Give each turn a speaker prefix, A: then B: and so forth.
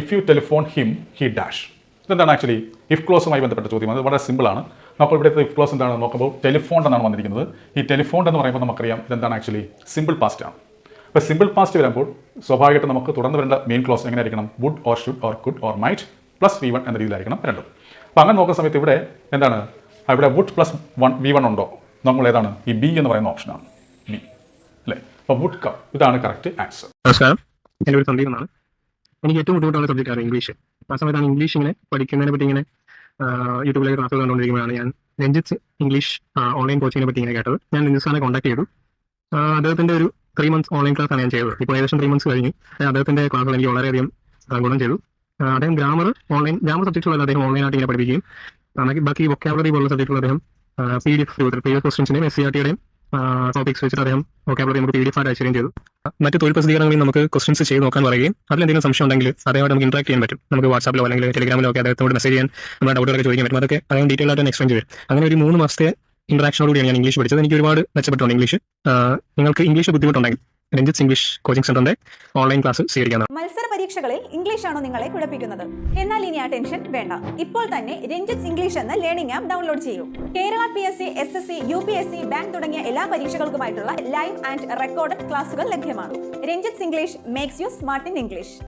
A: If you telephone him he dash. ഇതെന്താണ് actually if ക്ലോസുമായി ബന്ധപ്പെട്ട ചോദ്യം. അത് വളരെ സിമ്പിളാണ്. അപ്പോൾ ഇവിടുത്തെ ഇഫ് ക്ലോസ് എന്താണെന്ന് നോക്കുമ്പോൾ ടെലിഫോൺ എന്നാണ് വന്നിരിക്കുന്നത്. ഈ ടെലിഫോൺ എന്ന് പറയുമ്പോൾ നമുക്കറിയാം ഇതെന്താണ് ആക്ച്വലി സിമ്പിൾ പാസ്റ്റ് ആണ്. അപ്പോൾ സിമ്പിൾ പാസ്റ്റ് വരുമ്പോൾ സ്വാഭാവികമായിട്ട് നമുക്ക് തുടർന്ന് വരേണ്ട മെയിൻ ക്ലോസ് എങ്ങനെ ആയിരിക്കണം? Would or should or could or might plus V1 എന്ന രീതിയിലായിരിക്കണം രണ്ടും. അപ്പോൾ അങ്ങനെ നോക്കുന്ന സമയത്ത് ഇവിടെ എന്താണ് ഇവിടെ വുഡ് പ്ലസ് V1 ഉണ്ടോ? നമ്മൾ ഏതാണ് ഈ ബി എന്ന് പറയുന്ന ഓപ്ഷനാണ് ബി അല്ലേ. അപ്പോൾ വുഡ് കം ഇതാണ് കറക്റ്റ് ആൻസർ.
B: നമസ്കാരം, എൻ്റെ ഒരു സന്ദീപ് എന്നാണ്. എനിക്ക് ഏറ്റവും ബുദ്ധിമുട്ടുള്ള സബ്ജക്റ്റാണ് ഇംഗ്ലീഷ്. ആ സമയത്താണ് ഇംഗ്ലീഷ് ഇങ്ങനെ പഠിക്കുന്നതിനെ പറ്റി ഇങ്ങനെ യൂട്യൂബിലേക്ക് ക്ലാസ്സുകൾ കണ്ടുകൊണ്ടിരിക്കുമ്പോഴാണ് ഞാൻ രഞ്ജിത്ത് ഇംഗ്ലീഷ് ഓൺലൈൻ കോച്ചിങ്ങിനെ പറ്റി ഇങ്ങനെ കേട്ടത്. ഞാൻ രഞ്ജിത്ത് സാറിനെ കോൺടാക്ട് ചെയ്തു. അദ്ദേഹത്തിൻ്റെ ഒരു 3 months ഓൺലൈൻ ക്ലാസ്സാണ് ഞാൻ ചെയ്തത്. ഇപ്പോൾ ഏകദേശം 3 months കഴിഞ്ഞു. അദ്ദേഹത്തിൻ്റെ ക്ലാസ്സുകൾ എനിക്ക് വളരെയധികം ഗുണം ചെയ്തു. അദ്ദേഹം ഗ്രാമർ സബ്ജക്റ്റുകളെല്ലാം അദ്ദേഹം ഓൺലൈനായിട്ട് ഇങ്ങനെ പഠിപ്പിക്കുകയും ബാക്കി വൊക്കാബുലറി പോലുള്ള സബ്ജക്റ്റുകൾ അദ്ദേഹം PDF പ്രീവിയസ് ക്വസ്റ്റ്യൻസിൻ്റെയും SCRT-യുടെയും ടോപ്പിക്സ് വെച്ചിട്ട് അദ്ദേഹം വൊക്കാബുലറി നമുക്ക് PDF ആയിട്ട് അയച്ചുകയും ചെയ്തു. മറ്റ് തൊഴിൽ പ്രസിദ്ധീകരണങ്ങളിൽ നമുക്ക് ക്വസ്റ്റൻസ് ചെയ്ത് നോക്കാൻ പറയുകയും അതിലെന്തെങ്കിലും സംശയം ഉണ്ടെങ്കിൽ അദ്ദേഹമായിട്ട് നമുക്ക് ഇന്ററാക്ട് ചെയ്യാൻ പറ്റും. നമുക്ക് വാട്സാപ്പിലോ അല്ലെങ്കിൽ ടെലിഗ്രാമിലോ ഒക്കെ അദ്ദേഹത്തോട് മെസ്സേജ് ചെയ്യാൻ നമ്മുടെ ഡൗട്ടുകളൊക്കെ ചോദിക്കാൻ പറ്റും. അതൊക്കെ അദ്ദേഹം ഡീറ്റെയിൽ ആയിട്ട് എക്സ്പ്ലെയിൻ ചെയ്യും. അങ്ങനെ ഒരു 3 മാസത്തെ ഇന്ററാക്ഷനോടുകൂടിയാണ് ഞാൻ ഇംഗ്ലീഷ് പഠിച്ചത്. എനിക്ക് ഒരുപാട് മെച്ചപ്പെട്ടുണ്ട് ഇംഗ്ലീഷ്. നിങ്ങൾക്ക് ഇംഗ്ലീഷ് ബുദ്ധിമുട്ടുണ്ടെങ്കിൽ രഞ്ജിത്ത് ഇംഗ്ലീഷ് കോച്ചിങ് സെന്ററിന്റെ ഓൺലൈൻ ക്ലാസ് സ്വീകരിക്കാവുന്നതാണ്.
C: മത്സര പരീക്ഷകളിൽ ഇംഗ്ലീഷാണോ നിങ്ങളെ കുഴപ്പിക്കുന്നത്? എന്നാൽ ഇനി ആ ടെൻഷൻ വേണ്ട. ഇപ്പോൾ തന്നെ രഞ്ജിത്ത് ഇംഗ്ലീഷ് എന്ന ലേണിംഗ് ആപ്പ് ഡൗൺലോഡ് ചെയ്യൂ. Kerala PSC, SSC, UPSC, bank തുടങ്ങിയ എല്ലാ പരീക്ഷകൾക്കുമായിട്ടുള്ള ലൈവ് ആൻഡ് റെക്കോർഡഡ് ക്ലാസുകൾ ലഭ്യമാണ്. Ranjith English makes you smart in English.